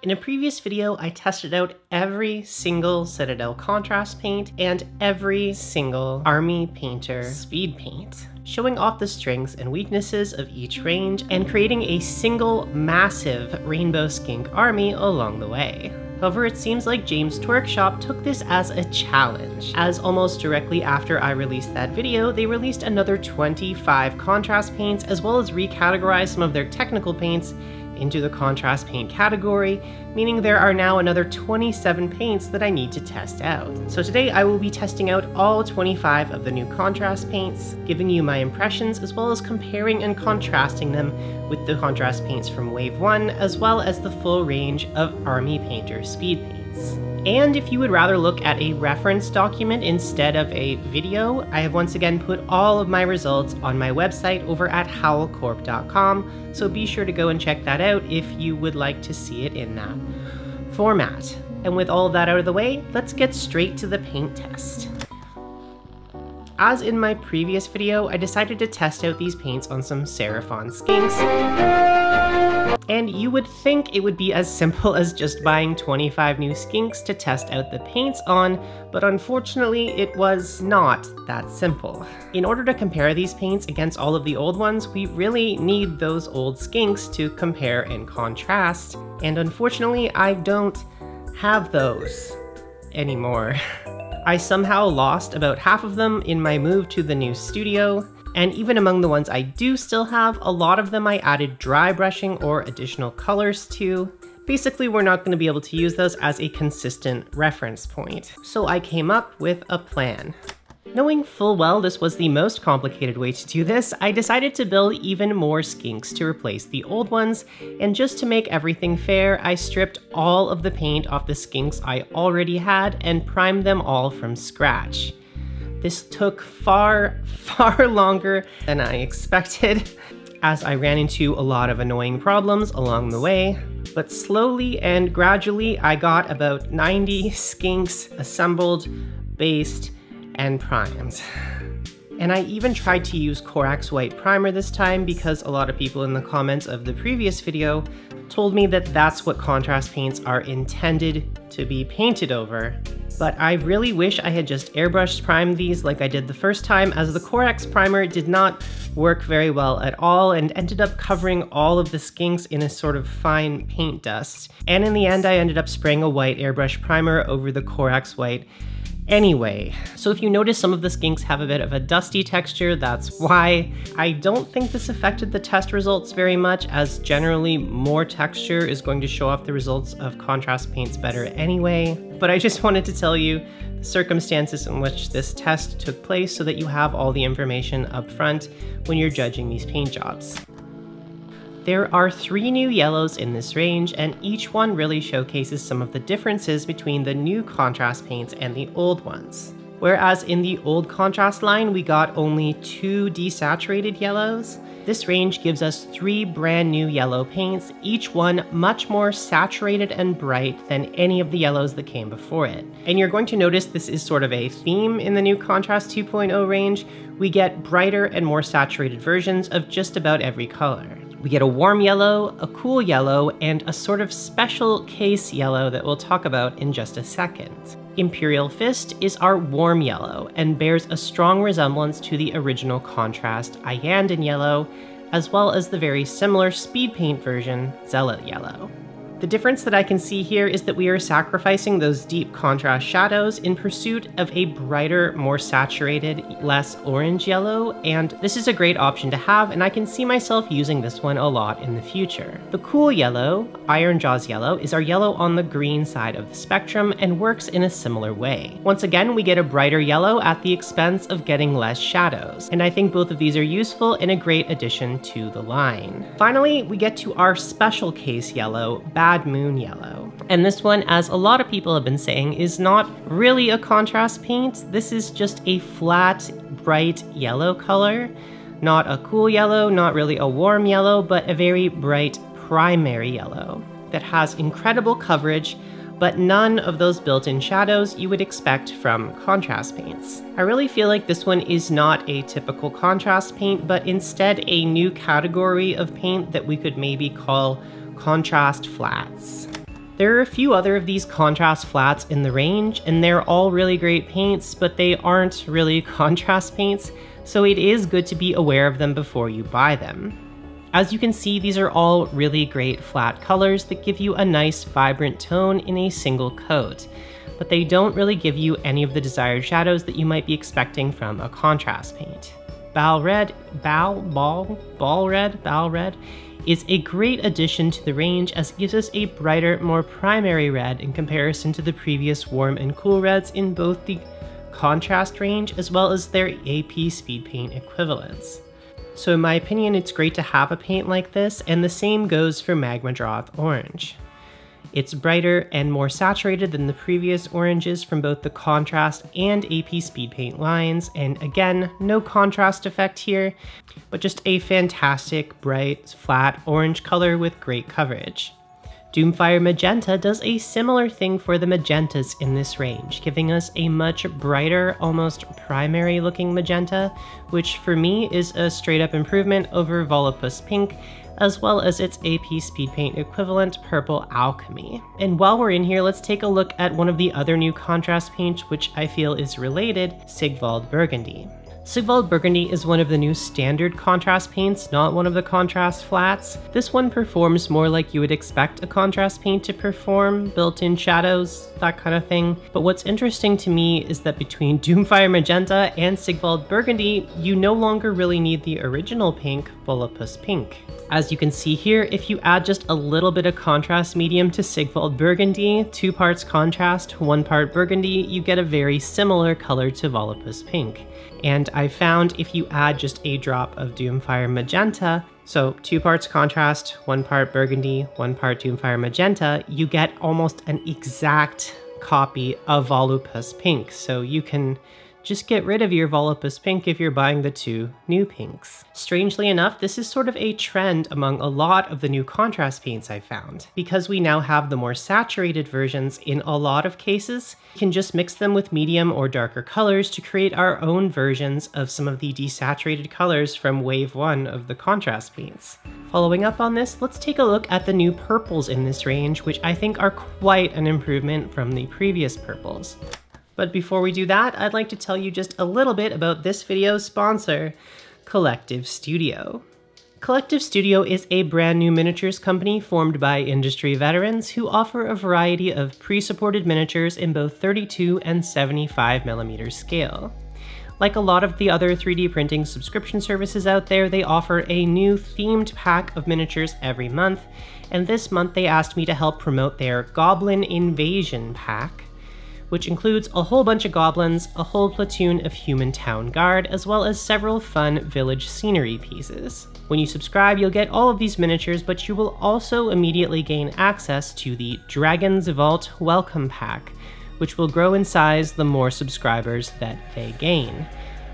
In a previous video, I tested out every single Citadel contrast paint and every single Army Painter speed paint, showing off the strengths and weaknesses of each range and creating a single massive rainbow skink army along the way. However, it seems like James' Twerkshop took this as a challenge, as almost directly after I released that video, they released another 25 contrast paints as well as recategorized some of their technical paints into the contrast paint category, meaning there are now another 27 paints that I need to test out. So today I will be testing out all 25 of the new contrast paints, giving you my impressions as well as comparing and contrasting them with the contrast paints from Wave 1, as well as the full range of Army Painter speed paints. And if you would rather look at a reference document instead of a video, I have once again put all of my results on my website over at howlcorp.com, so be sure to go and check that out if you would like to see it in that format. And with all of that out of the way, let's get straight to the paint test. As in my previous video, I decided to test out these paints on some Seraphon skinks. And you would think it would be as simple as just buying 25 new skinks to test out the paints on, but unfortunately it was not that simple. In order to compare these paints against all of the old ones, we really need those old skinks to compare and contrast, and unfortunately I don't have those anymore. I somehow lost about half of them in my move to the new studio, and even among the ones I do still have, a lot of them I added dry brushing or additional colors to. Basically, we're not going to be able to use those as a consistent reference point. So I came up with a plan. Knowing full well this was the most complicated way to do this, I decided to build even more skinks to replace the old ones, and just to make everything fair, I stripped all of the paint off the skinks I already had and primed them all from scratch. This took far longer than I expected, as I ran into a lot of annoying problems along the way, but slowly and gradually I got about 90 skinks assembled, based, and primed. And I even tried to use Corax White Primer this time because a lot of people in the comments of the previous video told me that that's what contrast paints are intended to be painted over. But I really wish I had just airbrushed primed these like I did the first time, as the Corax Primer did not work very well at all and ended up covering all of the skinks in a sort of fine paint dust. And in the end I ended up spraying a white airbrush primer over the Corax White anyway. So if you notice some of the skinks have a bit of a dusty texture, that's why. I don't think this affected the test results very much, as generally more texture is going to show off the results of contrast paints better anyway. But I just wanted to tell you the circumstances in which this test took place so that you have all the information up front when you're judging these paint jobs. There are 3 new yellows in this range, and each one really showcases some of the differences between the new contrast paints and the old ones. Whereas in the old contrast line, we got only 2 desaturated yellows, this range gives us 3 brand new yellow paints, each one much more saturated and bright than any of the yellows that came before it. And you're going to notice this is sort of a theme in the new Contrast 2.0 range. We get brighter and more saturated versions of just about every color. We get a warm yellow, a cool yellow, and a sort of special case yellow that we'll talk about in just a second. Imperial Fist is our warm yellow and bears a strong resemblance to the original contrast Iyanden yellow, as well as the very similar speed paint version Zealot yellow. The difference that I can see here is that we are sacrificing those deep contrast shadows in pursuit of a brighter, more saturated, less orange yellow, and this is a great option to have, and I can see myself using this one a lot in the future. The cool yellow, Iron Jaws yellow, is our yellow on the green side of the spectrum and works in a similar way. Once again, we get a brighter yellow at the expense of getting less shadows, and I think both of these are useful and a great addition to the line. Finally, we get to our special case yellow, Bad Moon yellow. And this one, as a lot of people have been saying, is not really a contrast paint. This is just a flat, bright yellow color. Not a cool yellow, not really a warm yellow, but a very bright primary yellow that has incredible coverage, but none of those built-in shadows you would expect from contrast paints. I really feel like this one is not a typical contrast paint, but instead a new category of paint that we could maybe call contrast flats. There are a few other of these contrast flats in the range, and they're all really great paints, but they aren't really contrast paints, so it is good to be aware of them before you buy them. As you can see, these are all really great flat colors that give you a nice vibrant tone in a single coat, but they don't really give you any of the desired shadows that you might be expecting from a contrast paint. Ball Red is a great addition to the range as it gives us a brighter, more primary red in comparison to the previous warm and cool reds in both the contrast range as well as their AP Speedpaint equivalents. So in my opinion, it's great to have a paint like this, and the same goes for Magma Drawth Orange. It's brighter and more saturated than the previous oranges from both the contrast and AP Speedpaint lines, and again, no contrast effect here, but just a fantastic, bright, flat orange color with great coverage. Doomfire Magenta does a similar thing for the magentas in this range, giving us a much brighter, almost primary looking magenta, which for me is a straight up improvement over Volupus Pink, as well as its AP Speedpaint equivalent, Purple Alchemy. And while we're in here, let's take a look at one of the other new contrast paints which I feel is related, Sigvald Burgundy. Sigvald Burgundy is one of the new standard contrast paints, not one of the contrast flats. This one performs more like you would expect a contrast paint to perform, built-in shadows, that kind of thing. But what's interesting to me is that between Doomfire Magenta and Sigvald Burgundy, you no longer really need the original pink, Volupus Pink. As you can see here, if you add just a little bit of contrast medium to Sigvald Burgundy, 2 parts contrast, 1 part burgundy, you get a very similar color to Volupus Pink. And I found if you add just a drop of Doomfire Magenta, so 2 parts contrast, 1 part burgundy, 1 part Doomfire Magenta, you get almost an exact copy of Volupus Pink. So you can just get rid of your Volupus Pink if you're buying the 2 new pinks. Strangely enough, this is sort of a trend among a lot of the new contrast paints I found. Because we now have the more saturated versions in a lot of cases, we can just mix them with medium or darker colors to create our own versions of some of the desaturated colors from wave 1 of the contrast paints. Following up on this, let's take a look at the new purples in this range, which I think are quite an improvement from the previous purples. But before we do that, I'd like to tell you just a little bit about this video's sponsor, Collective Studio. Collective Studio is a brand new miniatures company formed by industry veterans who offer a variety of pre-supported miniatures in both 32 and 75mm scale. Like a lot of the other 3D printing subscription services out there, they offer a new themed pack of miniatures every month, and this month they asked me to help promote their Goblin Invasion pack, which includes a whole bunch of goblins, a whole platoon of human town guard, as well as several fun village scenery pieces. When you subscribe, you'll get all of these miniatures, but you will also immediately gain access to the Dragon's Vault Welcome Pack, which will grow in size the more subscribers that they gain.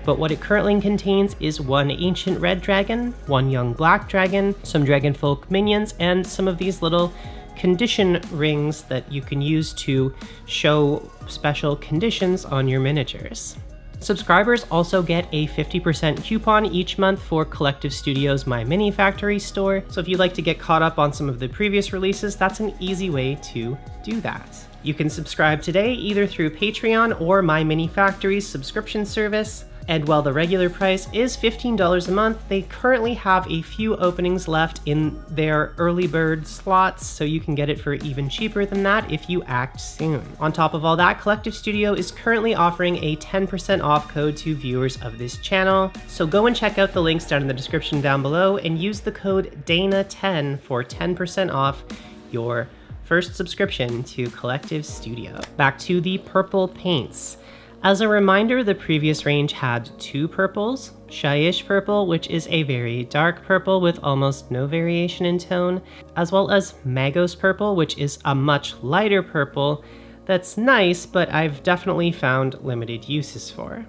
But what it currently contains is 1 ancient red dragon, 1 young black dragon, some dragonfolk minions, and some of these little condition rings that you can use to show special conditions on your miniatures. Subscribers also get a 50% coupon each month for Collective Studio's My Mini Factory store, so if you'd like to get caught up on some of the previous releases, that's an easy way to do that. You can subscribe today either through Patreon or My Mini Factory's subscription service. And while the regular price is $15 a month, they currently have a few openings left in their early bird slots, so you can get it for even cheaper than that if you act soon. On top of all that, Collective Studio is currently offering a 10% off code to viewers of this channel, so go and check out the links down in the description down below and use the code DANA10 for 10% off your first subscription to Collective Studio. Back to the purple paints. As a reminder, the previous range had 2 purples, Shyish Purple, which is a very dark purple with almost no variation in tone, as well as Magos Purple, which is a much lighter purple that's nice, but I've definitely found limited uses for.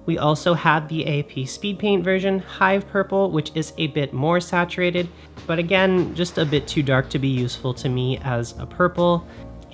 We also had the AP Speedpaint version, Hive Purple, which is a bit more saturated, but again, just a bit too dark to be useful to me as a purple.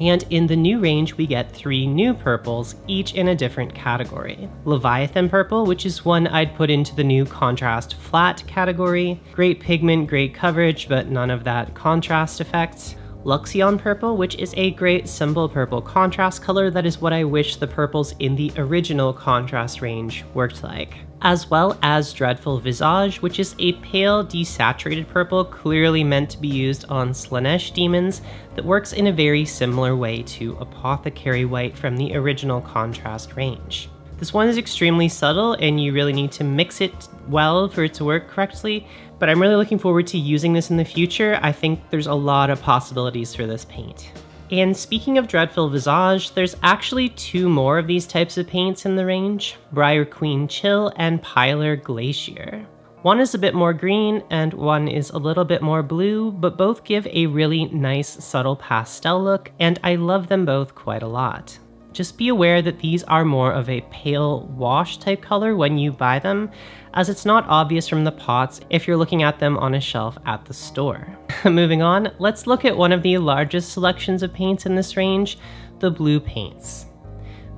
And in the new range, we get 3 new purples, each in a different category. Leviathan Purple, which is one I'd put into the new contrast flat category. Great pigment, great coverage, but none of that contrast effect. Luxion Purple, which is a great simple purple contrast color that is what I wish the purples in the original contrast range worked like. As well as Dreadful Visage, which is a pale desaturated purple clearly meant to be used on Slaanesh demons that works in a very similar way to Apothecary White from the original contrast range. This one is extremely subtle and you really need to mix it well for it to work correctly, but I'm really looking forward to using this in the future. I think there's a lot of possibilities for this paint. And speaking of Dreadful Visage, there's actually 2 more of these types of paints in the range, Briar Queen Chill and Pilar Glacier. One is a bit more green and one is a little bit more blue, but both give a really nice subtle pastel look, and I love them both quite a lot. Just be aware that these are more of a pale wash type color when you buy them, as it's not obvious from the pots if you're looking at them on a shelf at the store. Moving on, let's look at one of the largest selections of paints in this range, the blue paints.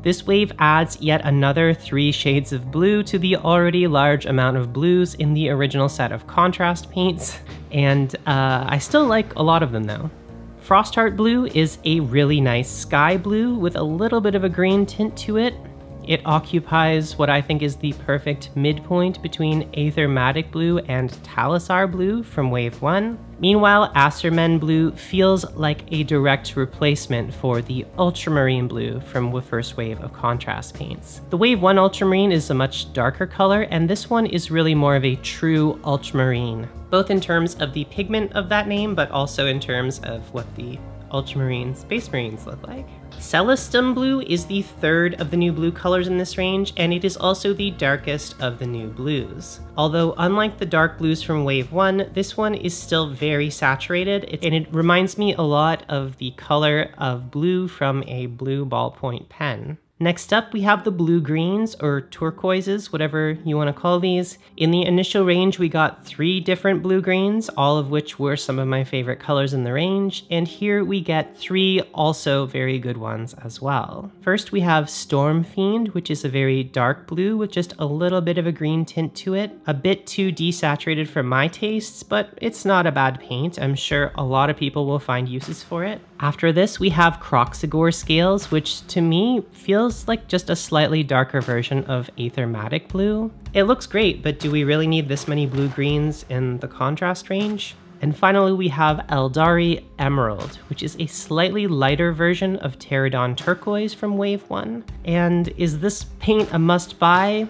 This wave adds yet another 3 shades of blue to the already large amount of blues in the original set of contrast paints, and I still like a lot of them though. Frostheart Blue is a really nice sky blue with a little bit of a green tint to it. It occupies what I think is the perfect midpoint between Aethermatic Blue and Talisar Blue from Wave 1. Meanwhile, Acermen Blue feels like a direct replacement for the Ultramarine Blue from the first wave of contrast paints. The Wave 1 Ultramarine is a much darker color, and this one is really more of a true ultramarine, both in terms of the pigment of that name, but also in terms of what the Ultramarine Space Marines look like. Celestum Blue is the 3rd of the new blue colors in this range, and it is also the darkest of the new blues. Although unlike the dark blues from Wave 1, this one is still very saturated, and it reminds me a lot of the color of blue from a blue ballpoint pen. Next up, we have the blue-greens, or turquoises, whatever you want to call these. In the initial range, we got 3 different blue-greens, all of which were some of my favorite colors in the range, and here we get 3 also very good ones as well. First, we have Storm Fiend, which is a very dark blue with just a little bit of a green tint to it. A bit too desaturated for my tastes, but it's not a bad paint. I'm sure a lot of people will find uses for it. After this, we have Croxigore Scales, which to me feels like just a slightly darker version of Aethermatic Blue. It looks great, but do we really need this many blue-greens in the contrast range? And finally, we have Eldari Emerald, which is a slightly lighter version of Pterodon Turquoise from Wave 1. And is this paint a must-buy?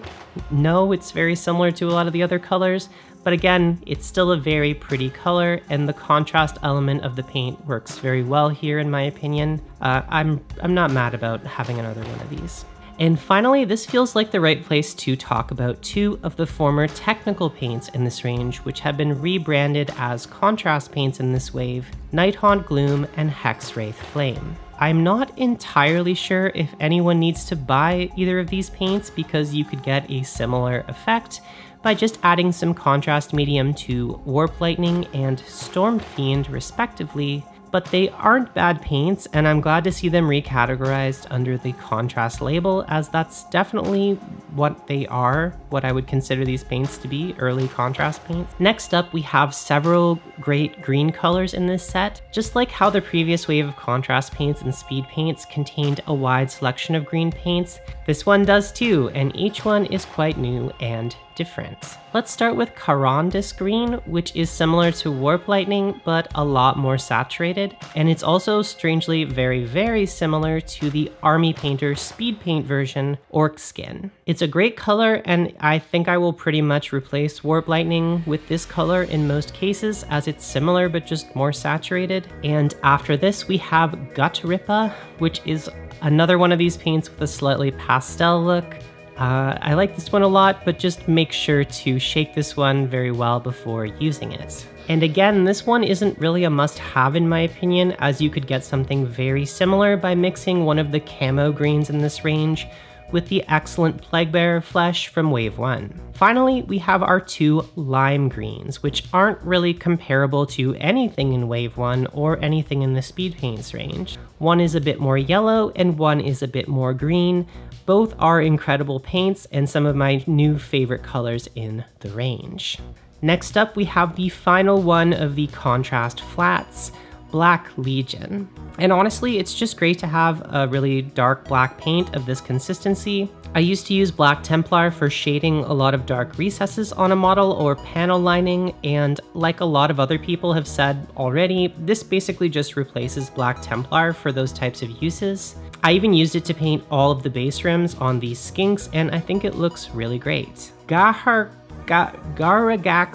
No, it's very similar to a lot of the other colors, but again, it's still a very pretty color, and the contrast element of the paint works very well here in my opinion. I'm not mad about having another one of these. And finally, this feels like the right place to talk about 2 of the former technical paints in this range, which have been rebranded as contrast paints in this wave, Nighthaunt Gloom and Hexwraith Flame. I'm not entirely sure if anyone needs to buy either of these paints because you could get a similar effect by just adding some contrast medium to Warp Lightning and Storm Fiend respectively, but they aren't bad paints, and I'm glad to see them recategorized under the contrast label, as that's definitely what they are, what I would consider these paints to be, early contrast paints. Next up, we have several great green colors in this set. Just like how the previous wave of contrast paints and speed paints contained a wide selection of green paints, this one does too, and each one is quite new and different. Let's start with Karandis Green, which is similar to Warp Lightning, but a lot more saturated, and it's also strangely very similar to the Army Painter Speed Paint version, Orc Skin. It's a great color, and I think I will pretty much replace Warp Lightning with this color in most cases, as it's similar but just more saturated. And after this, we have Gutrippa, which is another one of these paints with a slightly pastel look. I like this one a lot, but just make sure to shake this one very well before using it. And again, this one isn't really a must-have in my opinion, as you could get something very similar by mixing one of the camo greens in this range with the excellent Plaguebearer Flesh from Wave 1. Finally, we have our 2 lime greens, which aren't really comparable to anything in Wave 1 or anything in the Speed Paints range. One is a bit more yellow and one is a bit more green. Both are incredible paints and some of my new favorite colors in the range. Next up, we have the final one of the contrast flats, Black Legion. And honestly, it's just great to have a really dark black paint of this consistency. I used to use Black Templar for shading a lot of dark recesses on a model or panel lining, and like a lot of other people have said already, this basically just replaces Black Templar for those types of uses. I even used it to paint all of the base rims on these skinks, and I think it looks really great. Garagak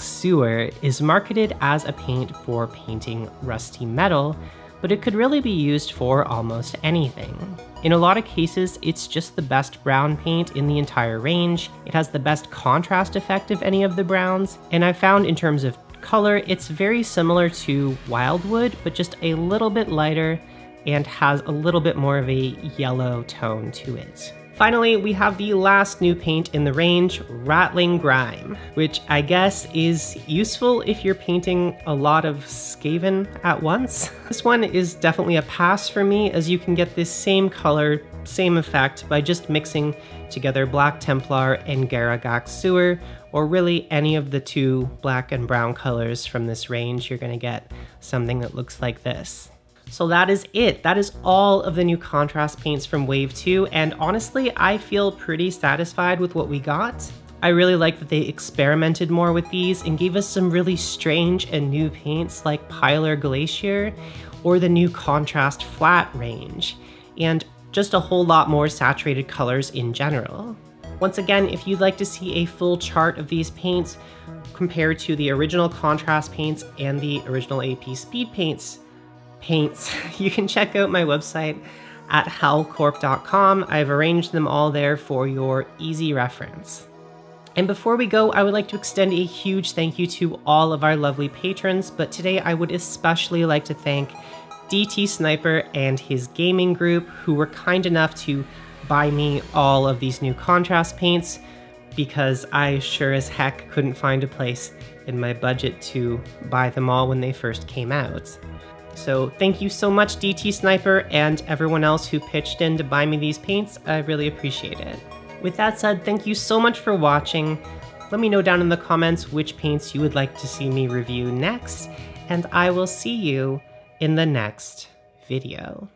Sewer is marketed as a paint for painting rusty metal, but it could really be used for almost anything. In a lot of cases, it's just the best brown paint in the entire range. It has the best contrast effect of any of the browns, and I found in terms of color, it's very similar to Wildwood, but just a little bit lighter and has a little bit more of a yellow tone to it. Finally, we have the last new paint in the range, Rattling Grime, which I guess is useful if you're painting a lot of Skaven at once. This one is definitely a pass for me, as you can get this same color, same effect by just mixing together Black Templar and Garagak Sewer, or really any of the two black and brown colors from this range. You're gonna get something that looks like this. So that is it. That is all of the new contrast paints from Wave 2, and honestly, I feel pretty satisfied with what we got. I really like that they experimented more with these and gave us some really strange and new paints like Pilar Glacier or the new Contrast Flat range, and just a whole lot more saturated colors in general. Once again, if you'd like to see a full chart of these paints compared to the original contrast paints and the original AP speed paints, you can check out my website at howlcorp.com. I've arranged them all there for your easy reference. And before we go, I would like to extend a huge thank you to all of our lovely patrons, but today I would especially like to thank DT Sniper and his gaming group, who were kind enough to buy me all of these new contrast paints, because I sure as heck couldn't find a place in my budget to buy them all when they first came out. So thank you so much, DT Sniper, and everyone else who pitched in to buy me these paints. I really appreciate it. With that said, thank you so much for watching. Let me know down in the comments which paints you would like to see me review next, and I will see you in the next video.